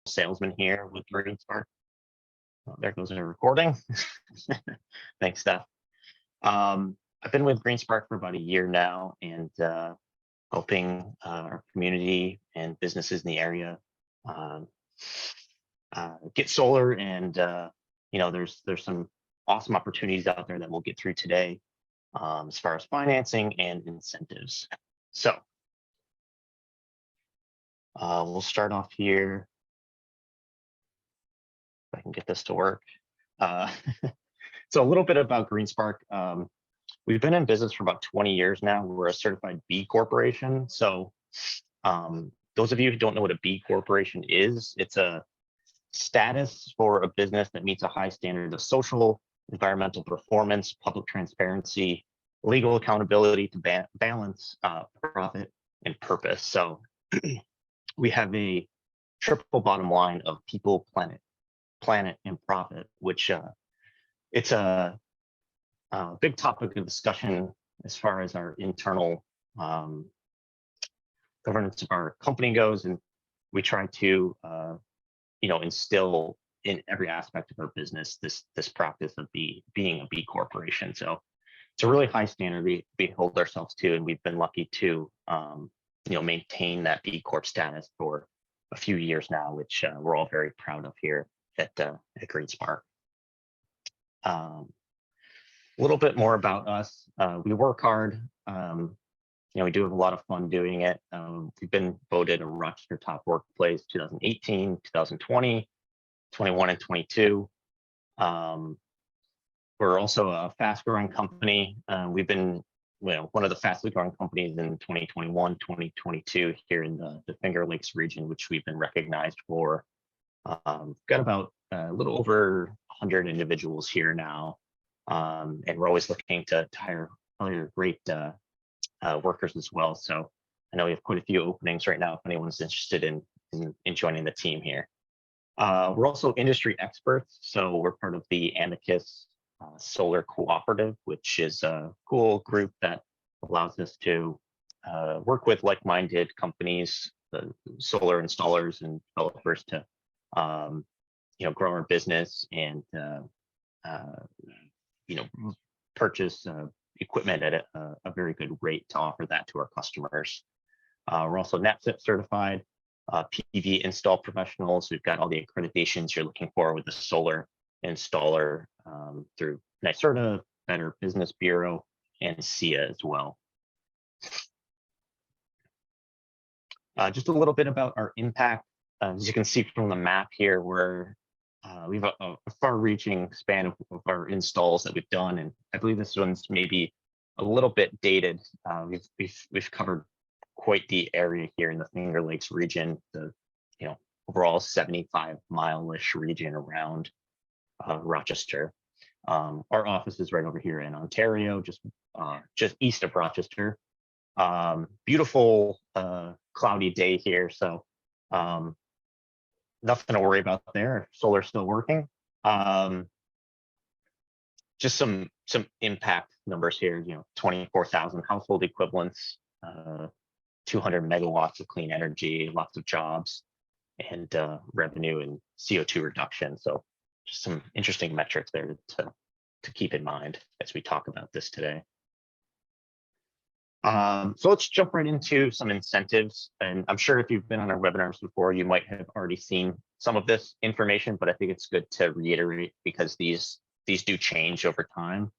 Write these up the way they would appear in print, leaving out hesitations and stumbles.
salesman here with GreenSpark. Oh, there goes our recording. Thanks, Steph. I've been with GreenSpark for about a year now, and helping our community and businesses in the area get solar. And there's some awesome opportunities out there that we'll get through today, as far as financing and incentives. So we'll start off here. If I can get this to work. So a little bit about GreenSpark. We've been in business for about 20 years now. We're a certified B Corporation. So those of you who don't know what a B Corporation is, it's a status for a business that meets a high standard of social, environmental performance, public transparency, legal accountability to balance profit and purpose. So we have a triple bottom line of people, planet, and profit, which it's a big topic of discussion as far as our internal governance of our company goes, and we try to instill in every aspect of our business this practice of being a B Corporation. So it's a really high standard we hold ourselves to, and we've been lucky to maintain that B Corp status for a few years now, which we're all very proud of here at GreenSpark. A little bit more about us. We work hard. We do have a lot of fun doing it. We've been voted a Rochester Top Workplace 2018, 2020, 21, and 22. We're also a fast-growing company. We've been one of the fastest growing companies in 2021, 2022 here in the Finger Lakes region, which we've been recognized for. Got about a little over 100 individuals here now. And we're always looking to hire other great workers as well. So I know we have quite a few openings right now if anyone's interested in joining the team here. We're also industry experts. So we're part of the Amicus Solar Cooperative, which is a cool group that allows us to work with like-minded companies, solar installers and developers to grow our business and purchase equipment at a very good rate to offer that to our customers. We're also NAPCIP certified PV install professionals. We've got all the accreditations you're looking for with the solar installer through NYSERDA, Better Business Bureau, and SIA as well. Just a little bit about our impact. As you can see from the map here, we have a far-reaching span of our installs that we've done, and I believe this one's maybe a little bit dated. We've covered quite the area here in the Finger Lakes region, the overall 75-mile-ish region around Rochester. Our office is right over here in Ontario, just east of Rochester. Beautiful cloudy day here, so nothing to worry about there. Solar's still working. Just some impact numbers here. 24,000 household equivalents, 200 megawatts of clean energy, lots of jobs, and revenue and CO2 reduction. So just some interesting metrics there to keep in mind as we talk about this today. So let's jump right into some incentives. And I'm sure if you've been on our webinars before, you might have already seen some of this information, but I think it's good to reiterate because these do change over time.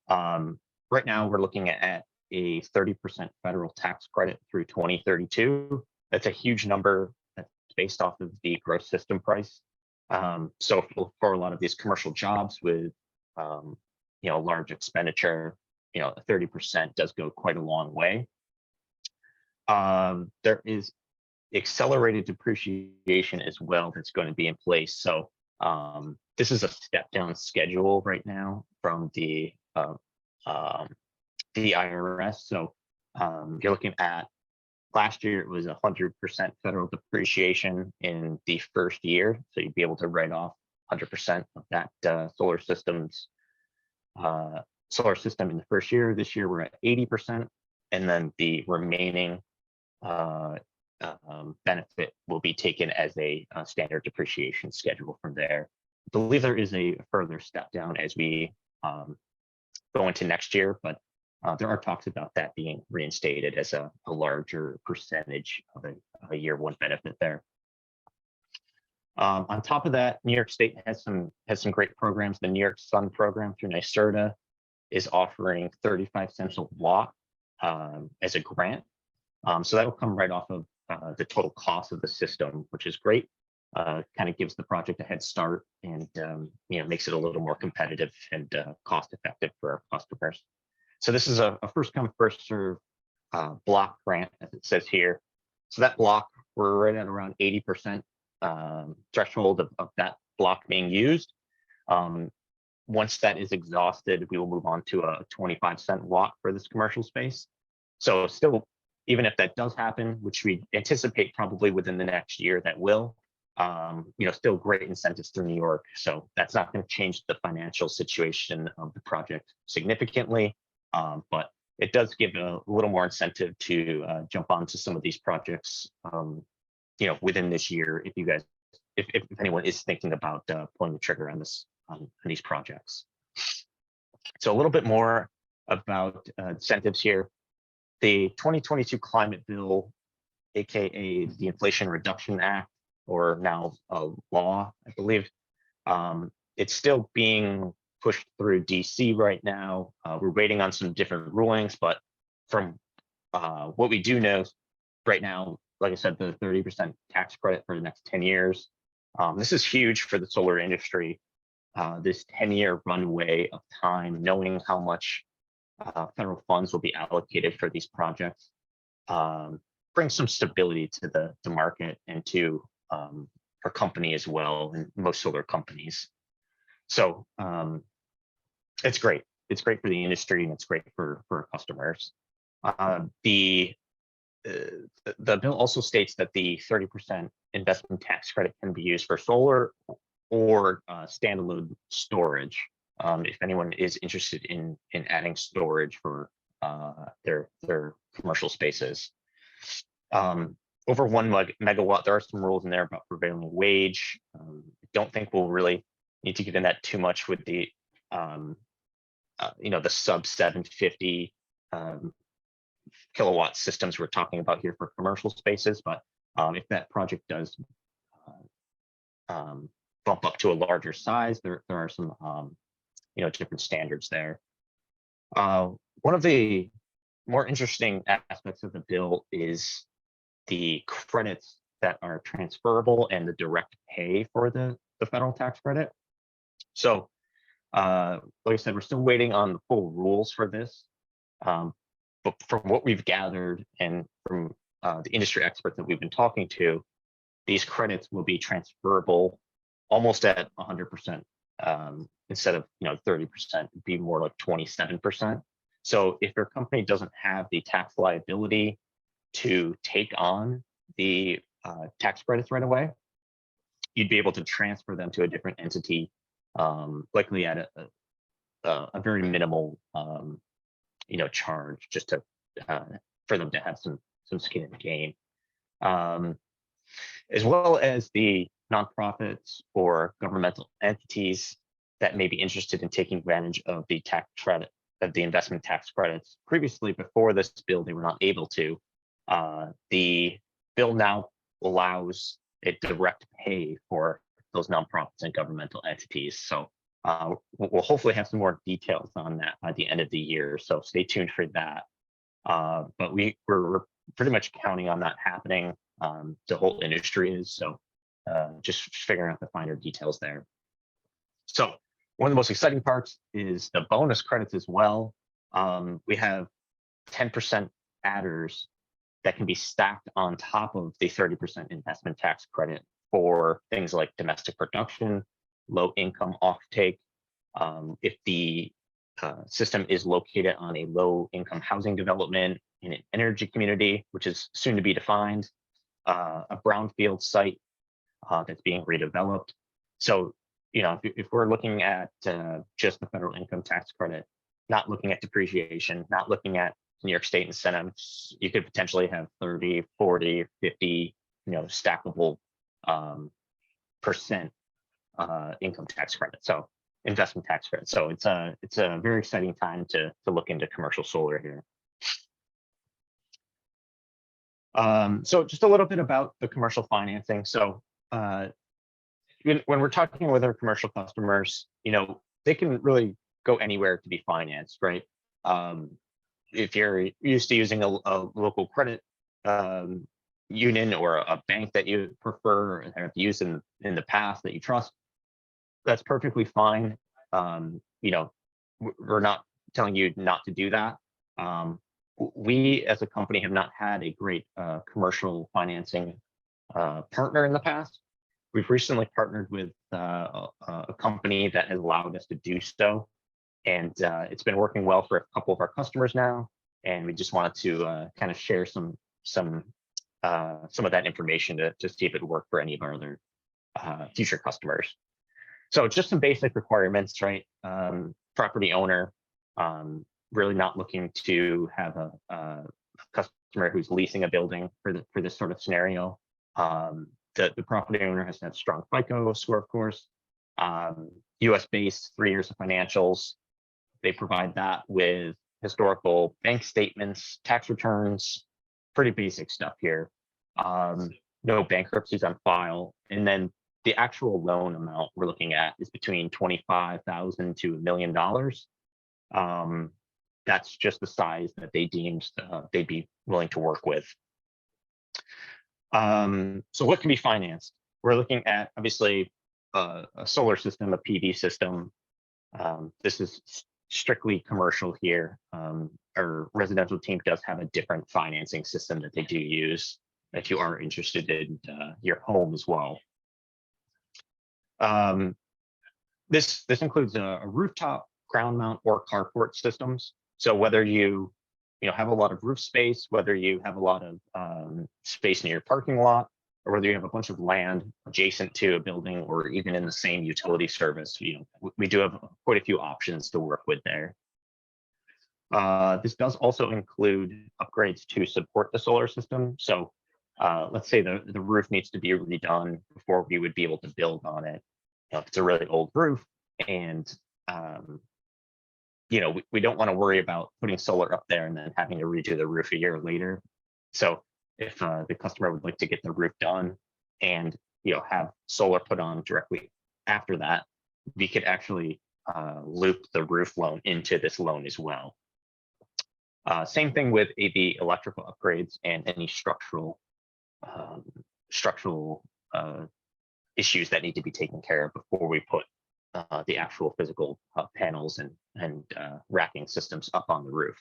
Right now, we're looking at a 30% federal tax credit through 2032. That's a huge number that's based off of the gross system price. So for a lot of these commercial jobs with large expenditure, 30% does go quite a long way. There is accelerated depreciation as well that's going to be in place. So this is a step down schedule right now from the IRS. So you're looking at last year, it was 100% federal depreciation in the first year. So you'd be able to write off 100% of that solar system in the first year. This year we're at 80%, and then the remaining benefit will be taken as a standard depreciation schedule from there. I believe there is a further step down as we go into next year, but there are talks about that being reinstated as a larger percentage of a year one benefit there. On top of that, New York State has some great programs. The New York Sun program through NYSERDA is offering 35 cents a watt as a grant. So that'll come right off of the total cost of the system, which is great. Kind of gives the project a head start and makes it a little more competitive and cost effective for our customers. So this is a first come first serve block grant, as it says here. So that block, we're right at around 80% threshold of that block being used. Once that is exhausted, we will move on to a 25-cent watt for this commercial space. So still, even if that does happen, which we anticipate probably within the next year, that will, still great incentives through New York. So that's not going to change the financial situation of the project significantly, but it does give a little more incentive to jump onto some of these projects, within this year. If anyone is thinking about pulling the trigger on this on these projects. So a little bit more about incentives here. The 2022 climate bill, aka the Inflation Reduction Act, or now a law, I believe, it's still being pushed through DC right now. We're waiting on some different rulings, but from what we do know right now, like I said, the 30% tax credit for the next 10 years. This is huge for the solar industry. This 10-year runway of time, knowing how much federal funds will be allocated for these projects, brings some stability to the market and to our company as well, and most solar companies. So it's great. It's great for the industry, and it's great for our customers. The bill also states that the 30% investment tax credit can be used for solar or standalone storage. If anyone is interested in adding storage for their commercial spaces. Over 1 megawatt, there are some rules in there about prevailing wage. Don't think we'll really need to get in that too much with the the sub 750 kilowatt systems we're talking about here for commercial spaces. But if that project does bump up to a larger size, there are some different standards there. One of the more interesting aspects of the bill is the credits that are transferable and the direct pay for the federal tax credit. So like I said, we're still waiting on the full rules for this. But from what we've gathered and from the industry experts that we've been talking to, these credits will be transferable almost at 100%. Instead of 30%, it'd be more like 27%. So if your company doesn't have the tax liability to take on the tax credits right away, you'd be able to transfer them to a different entity, likely at a very minimal charge, just to for them to have some skin in the game, as well as the nonprofits or governmental entities that may be interested in taking advantage of the tax credit, of the investment tax credits. Previously, before this bill, they were not able to. The bill now allows a direct pay for those nonprofits and governmental entities. So we'll hopefully have some more details on that by the end of the year. So stay tuned for that. But we're pretty much counting on that happening. The whole industry is, so just figuring out the finer details there. So one of the most exciting parts is the bonus credits as well. We have 10% adders that can be stacked on top of the 30% investment tax credit for things like domestic production, low income offtake. If the system is located on a low income housing development in an energy community, which is soon to be defined, a brownfield site that's being redeveloped. So, if we're looking at just the federal income tax credit, not looking at depreciation, not looking at New York State incentives, you could potentially have 30, 40, 50, stackable percent income tax credit. So investment tax credit. So it's a very exciting time to look into commercial solar here. So just a little bit about the commercial financing. So when we're talking with our commercial customers, they can really go anywhere to be financed, right? If you're used to using a local credit union or a bank that you prefer and have used in the past that you trust, that's perfectly fine. We're not telling you not to do that. We as a company have not had a great commercial financing partner in the past. We've recently partnered with a company that has allowed us to do so, and it's been working well for a couple of our customers now. And we just wanted to kind of share some of that information to see if it worked for any of our other future customers. So just some basic requirements, right? Property owner, really not looking to have a customer who's leasing a building for this sort of scenario. The property owner has to have strong FICO score, of course. US based, 3 years of financials. They provide that with historical bank statements, tax returns, pretty basic stuff here. No bankruptcies on file. And then the actual loan amount we're looking at is between $25,000 to $1 million. That's just the size that they deemed they'd be willing to work with. So what can be financed? We're looking at, obviously, a solar system, a PV system. This is strictly commercial here. Our residential team does have a different financing system that they do use if you are interested in your home as well. This includes a rooftop, ground mount, or carport systems. So whether you have a lot of roof space, whether you have a lot of space near your parking lot, or whether you have a bunch of land adjacent to a building or even in the same utility service, we do have quite a few options to work with there. This does also include upgrades to support the solar system. So let's say the roof needs to be redone before we would be able to build on it. If it's a really old roof and we don't want to worry about putting solar up there and then having to redo the roof a year later. So if the customer would like to get the roof done and have solar put on directly after that, we could actually loop the roof loan into this loan as well. Same thing with the electrical upgrades and any structural issues that need to be taken care of before we put the actual physical panels and racking systems up on the roof.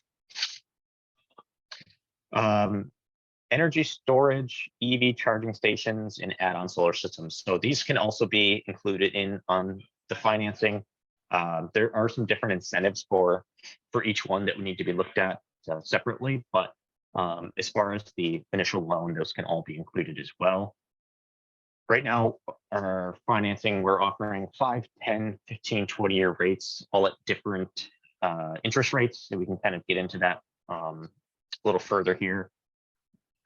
Energy storage, EV charging stations, and add-on solar systems. So these can also be included on the financing. There are some different incentives for each one that would need to be looked at separately, but as far as the initial loan, those can all be included as well. Right now, our financing, we're offering 5, 10, 15, 20-year rates, all at different interest rates. So we can kind of get into that a little further here.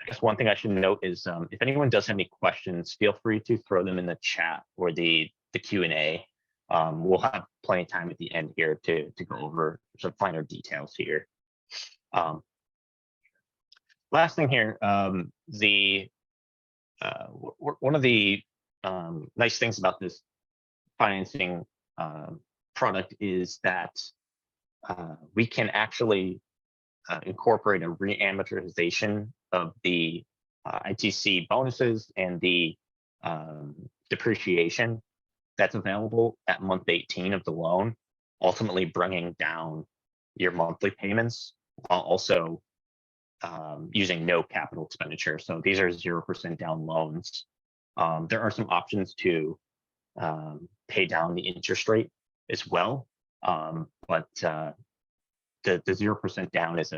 I guess one thing I should note is if anyone does have any questions, feel free to throw them in the chat or the Q&A. We'll have plenty of time at the end here to go over some finer details here. Last thing here, one of the nice things about this financing product is that we can actually incorporate a re-amortization of the ITC bonuses and the depreciation that's available at month 18 of the loan, ultimately bringing down your monthly payments while also using no capital expenditure. So these are 0% down loans. There are some options to pay down the interest rate as well, but the 0% down is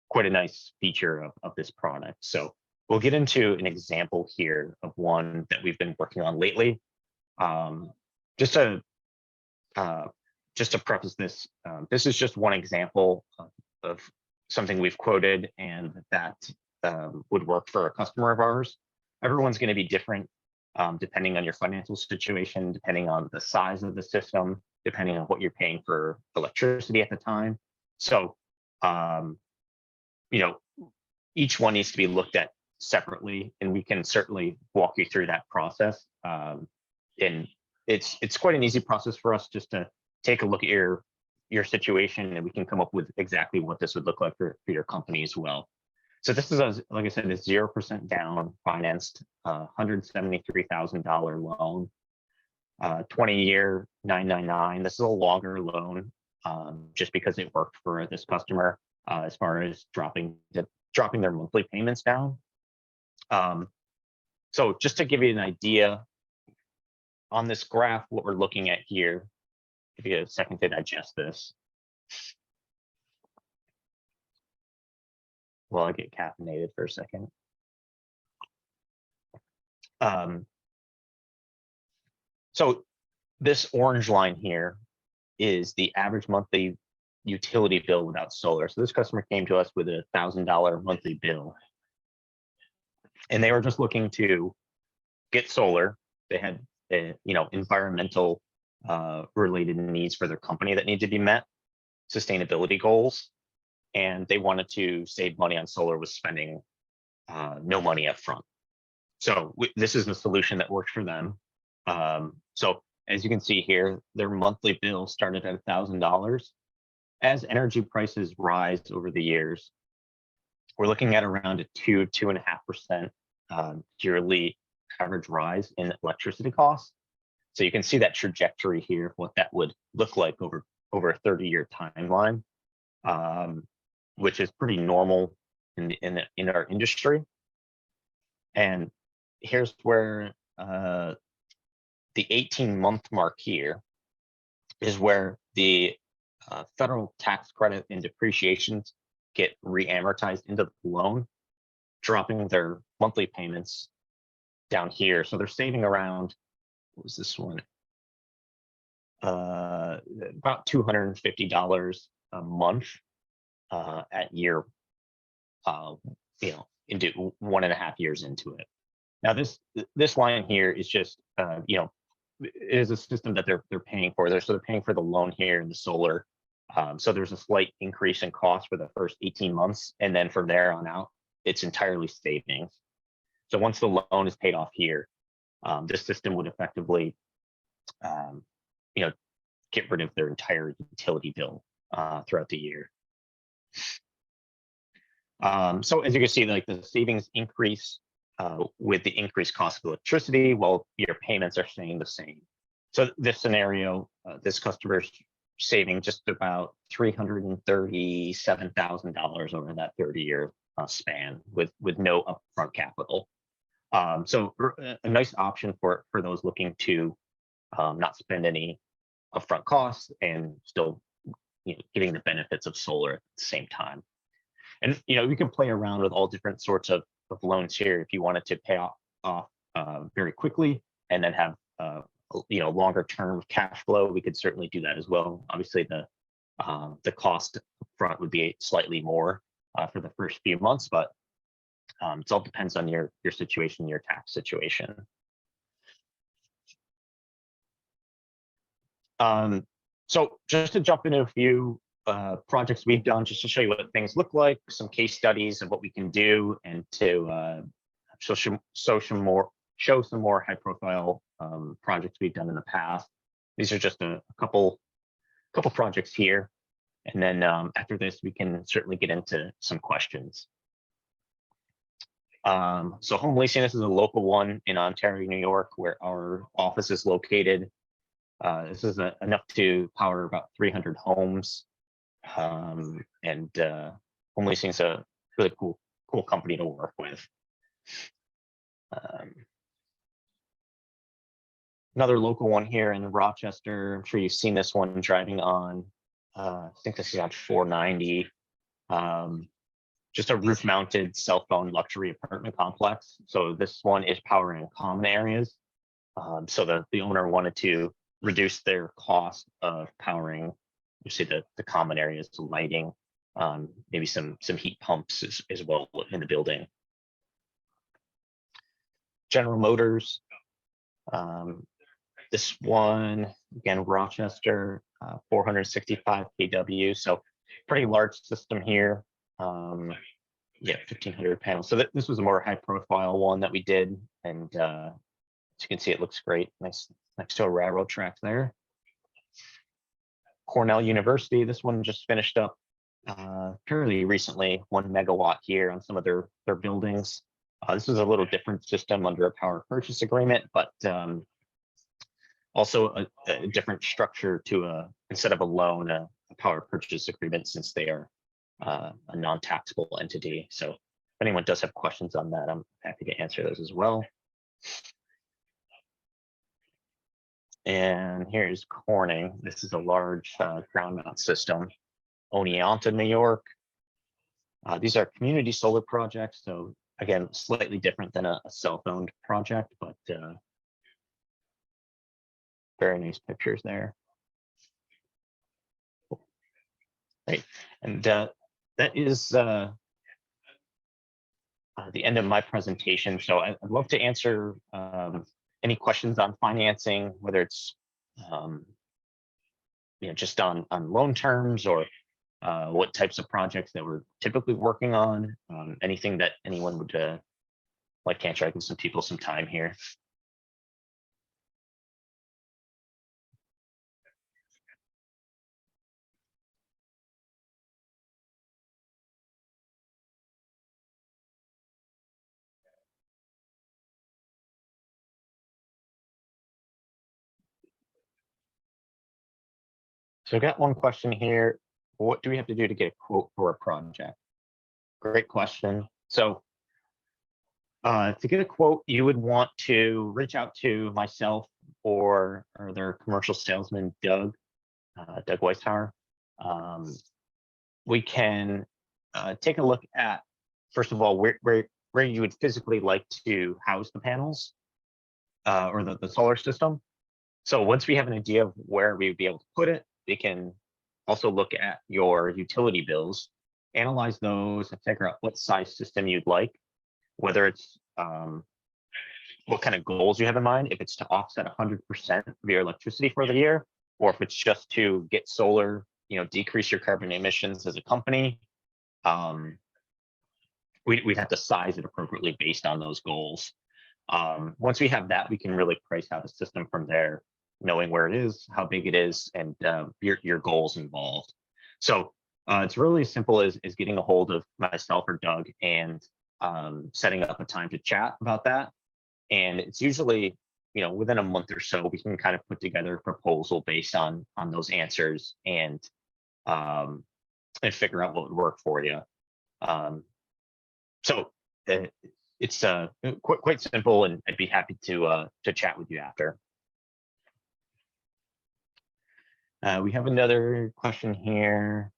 quite a nice feature of this product. So we'll get into an example here of one that we've been working on lately. Just to preface this, this is just one example of something we've quoted and that would work for a customer of ours. Everyone's going to be different depending on your financial situation, depending on the size of the system, depending on what you're paying for electricity at the time. So, each one needs to be looked at separately, and we can certainly walk you through that process. And it's quite an easy process for us just to take a look at your situation, and we can come up with exactly what this would look like for your company as well. So this is, like I said, a 0% down financed $173,000 loan, 20-year 999. This is a longer loan just because it worked for this customer as far as dropping their monthly payments down. So just to give you an idea on this graph, what we're looking at here, give you a second to digest this. Well, I get caffeinated for a second. So this orange line here is the average monthly utility bill without solar. So this customer came to us with a $1,000 monthly bill, and they were just looking to get solar. They had environmental related needs for their company that need to be met, sustainability goals, and they wanted to save money on solar with spending no money up front. So this is the solution that worked for them. So as you can see here, their monthly bill started at $1,000. As energy prices rise over the years, we're looking at around a 2.5% yearly average rise in electricity costs. So you can see that trajectory here, what that would look like over a 30-year timeline, which is pretty normal in our industry. And here's where the 18-month mark here is where the federal tax credit and depreciations get re-amortized into the loan, dropping their monthly payments down here. So they're saving around, what was this one? About $250 a month at year, into 1.5 years into it. Now this line here is just, it is a system that they're paying for. They're paying for the loan here and the solar. So there's a slight increase in cost for the first 18 months, and then from there on out, it's entirely savings. So once the loan is paid off here, this system would effectively, get rid of their entire utility bill throughout the year. So as you can see, like the savings increase with the increased cost of electricity, while your payments are staying the same. So this scenario, this customer's saving just about $337,000 over that 30-year span with no upfront capital. So a nice option for those looking to not spend any upfront costs and still getting the benefits of solar at the same time. And you can play around with all different sorts of loans here if you wanted to pay off very quickly and then have longer term cash flow. We could certainly do that as well. Obviously, the cost upfront would be slightly more for the first few months, but it all depends on your situation, your tax situation. So just to jump into a few projects we've done, just to show you what things look like, some case studies of what we can do, and to show some more high-profile projects we've done in the past. These are just a couple projects here, and then after this, we can certainly get into some questions. So home leasing, this is a local one in Ontario, New York, where our office is located. This is enough to power about 300 homes, and home leasing is a really cool company to work with. Another local one here in Rochester. I'm sure you've seen this one driving on. I think this is on 490. Just a roof-mounted cell phone luxury apartment complex. So this one is powering common areas. So the owner wanted to reduce their cost of powering, you see the common areas, lighting, maybe some heat pumps as well in the building. General Motors. This one, again, Rochester, 465 kW, so pretty large system here. Yeah, 1,500 panels. So this was a more high-profile one that we did, and as you can see, it looks great. Nice next to a railroad track there. Cornell University, this one just finished up fairly recently, 1 megawatt here on some of their buildings. This is a little different system under a power purchase agreement, but also a different structure to instead of a loan, a power purchase agreement, since they are a non-taxable entity. So if anyone does have questions on that, I'm happy to answer those as well. And here's Corning. This is a large ground mount system, Oneonta, New York. These are community solar projects. So again, slightly different than a self-owned project, but very nice pictures there. Right, and that is the end of my presentation. So I'd love to answer any questions on financing, whether it's just on loan terms, or what types of projects that we're typically working on. Anything that anyone would like to answer. I give some people some time here. So I got one question here. What do we have to do to get a quote for a project? Great question. So to get a quote, you would want to reach out to myself or their commercial salesman, Doug Weispower. We can take a look at, first of all, where you would physically like to house the panels or the solar system. So once we have an idea of where we would be able to put it, we can also look at your utility bills, analyze those, and figure out what size system you'd like, whether it's what kind of goals you have in mind, if it's to offset 100% of your electricity for the year, or if it's just to get solar, decrease your carbon emissions as a company. We'd have to size it appropriately based on those goals. Once we have that, we can really price out a system from there, knowing where it is, how big it is, and your goals involved. So it's really as simple as getting a hold of myself or Doug and setting up a time to chat about that. And it's usually, within a month or so, we can kind of put together a proposal based on those answers and figure out what would work for you. So it's quite simple, and I'd be happy to chat with you after. We have another question here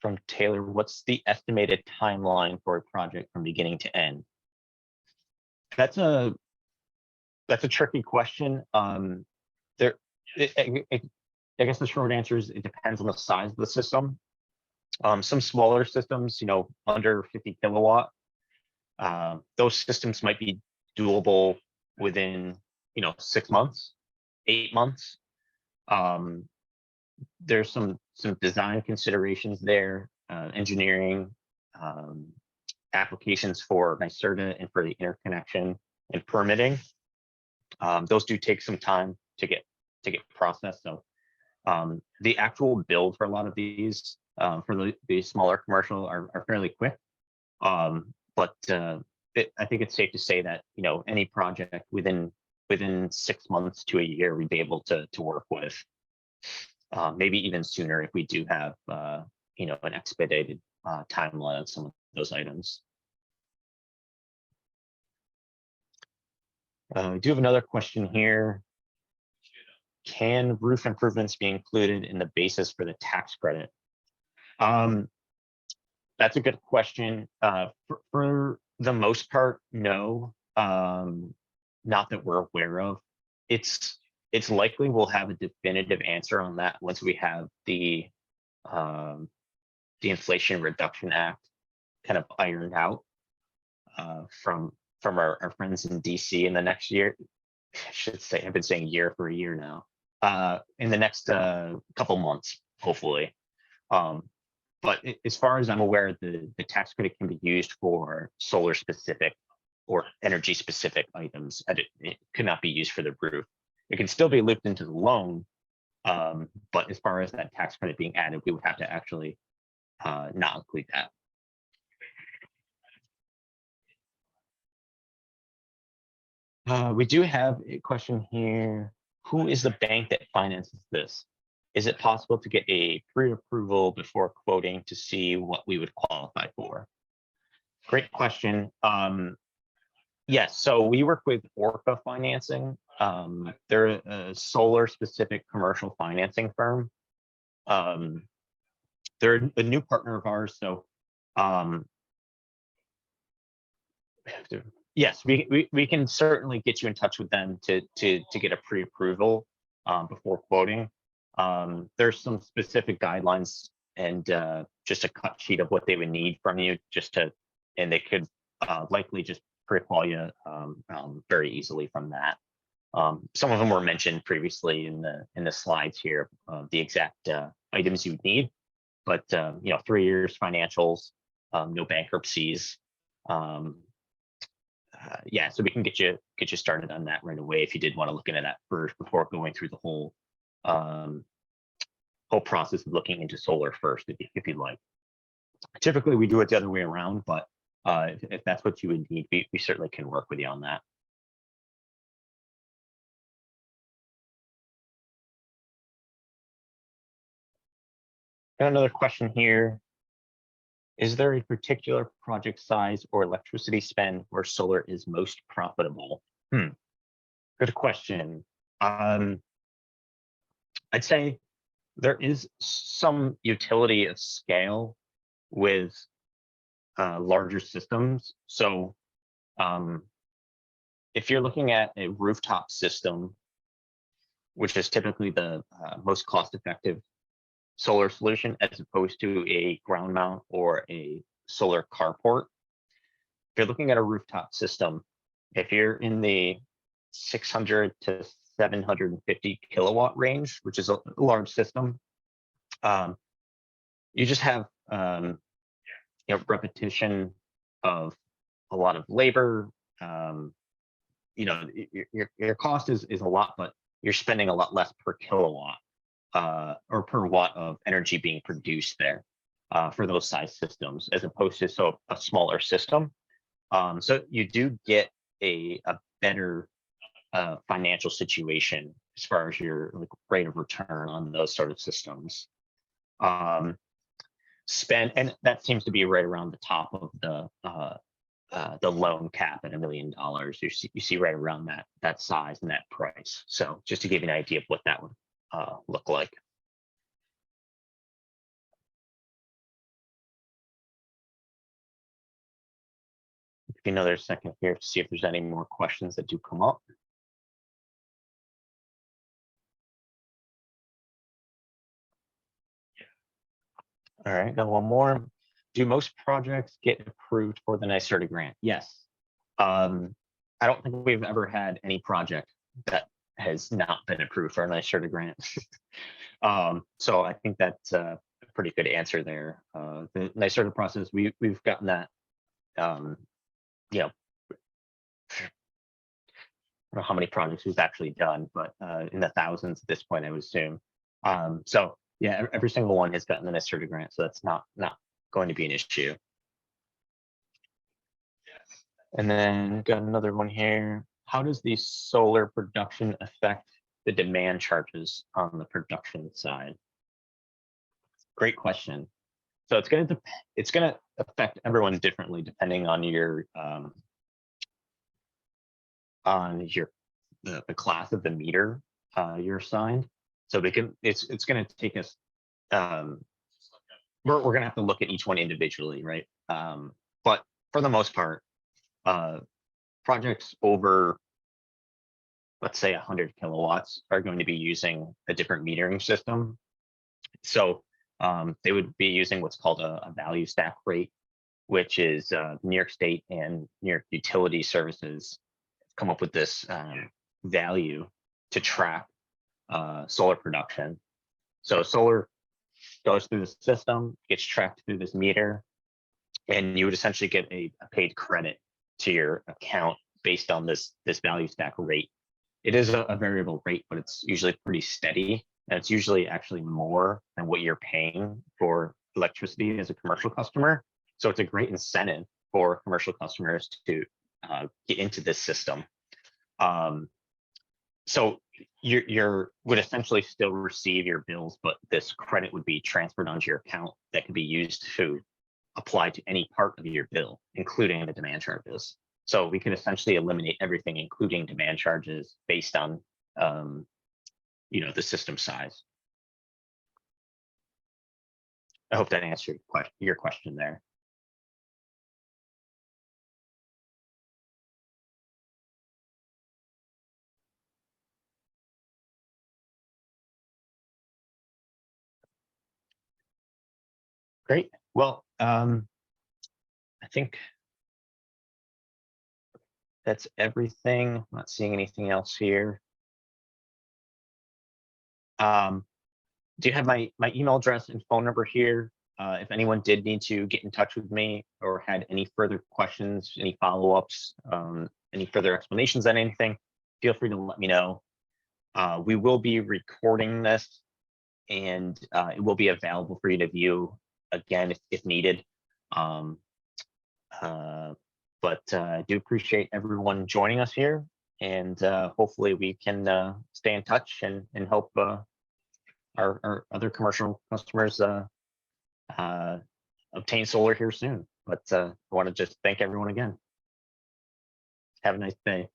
from Taylor. What's the estimated timeline for a project from beginning to end? That's a tricky question. I guess the short answer is it depends on the size of the system. Some smaller systems, under 50 kilowatt, those systems might be doable within, 6 months, 8 months. There's some design considerations there, engineering, applications for NYSERDA and for the interconnection and permitting. Those do take some time to get processed. So the actual build for a lot of these for the smaller commercial are fairly quick. But I think it's safe to say that any project within 6 months to a year we'd be able to work with. Maybe even sooner if we do have an expedited timeline on some of those items. We do have another question here. Can roof improvements be included in the basis for the tax credit? That's a good question. For the most part, no. Not that we're aware of. It's likely we'll have a definitive answer on that once we have the the Inflation Reduction Act kind of ironed out from our friends in DC in the next year. I should say, I've been saying year for a year now. In the next couple months, hopefully. But as far as I'm aware, the tax credit can be used for solar specific or energy specific items. It could not be used for the roof. It can still be looped into the loan, but as far as that tax credit being added, we would have to actually not include that. We do have a question here. Who is the bank that finances this? Is it possible to get a pre-approval before quoting to see what we would qualify for? Great question. Yes, so we work with Orca Financing. They're a solar specific commercial financing firm. They're a new partner of ours, so yes, we can certainly get you in touch with them to get a pre-approval before quoting. There's some specific guidelines and just a cut sheet of what they would need from you, and they could likely just pre-qual you very easily from that. Some of them were mentioned previously in the slides here, the exact items you would need, but 3 years financials, no bankruptcies. Yeah, so we can get you started on that right away if you did want to look into that first before going through the whole process of looking into solar first, if you'd like. Typically, we do it the other way around, but if that's what you would need, we certainly can work with you on that. Got another question here. Is there a particular project size or electricity spend where solar is most profitable? Good question. I'd say there is some utility of scale with larger systems. So if you're looking at a rooftop system, which is typically the most cost-effective solar solution as opposed to a ground mount or a solar carport. If you're looking at a rooftop system, if you're in the 600 to 750 kilowatt range, which is a large system, you just have repetition of a lot of labor. Your cost is a lot, but you're spending a lot less per kilowatt. Or per watt of energy being produced there for those size systems, as opposed to a smaller system. So you do get a better financial situation as far as your rate of return on those sort of systems. And that seems to be right around the top of the loan cap at $1 million. You see right around that size and that price. So just to give you an idea of what that would look like. Give you another second here to see if there's any more questions that do come up. All right, got one more. Do most projects get approved for the NYSERDA grant? Yes. I don't think we've ever had any project that has not been approved for a NYSERDA grant. So I think that's a pretty good answer there. The NYSERDA process, we've gotten that, I don't know how many projects we've actually done, but in the thousands at this point, I would assume. So yeah, every single one has gotten the NYSERDA grant, so that's not going to be an issue. And then got another one here. How does the solar production affect the demand charges on the production side? Great question. So it's going to affect everyone differently depending on the class of the meter you're assigned. So it's going to take us. We're going to have to look at each one individually, right? But for the most part, projects over, let's say 100 kilowatts are going to be using a different metering system. So they would be using what's called a value stack rate, which is New York State and New York Utility Services come up with this value to track solar production. So solar goes through the system, gets tracked through this meter, and you would essentially get a paid credit to your account based on this value stack rate. It is a variable rate, but it's usually pretty steady, and it's usually actually more than what you're paying for electricity as a commercial customer. So it's a great incentive for commercial customers to get into this system. So you would essentially still receive your bills, but this credit would be transferred onto your account that could be used to apply to any part of your bill, including the demand charges. So we can essentially eliminate everything, including demand charges, based on the system size. I hope that answered your question there. Great. Well, I think that's everything. I'm not seeing anything else here. Do you have my email address and phone number here? If anyone did need to get in touch with me or had any further questions, any follow-ups, any further explanations on anything, feel free to let me know. We will be recording this, and it will be available for you to view again if needed. But I do appreciate everyone joining us here, and hopefully we can stay in touch and help our other commercial customers obtain solar here soon. But I want to just thank everyone again. Have a nice day.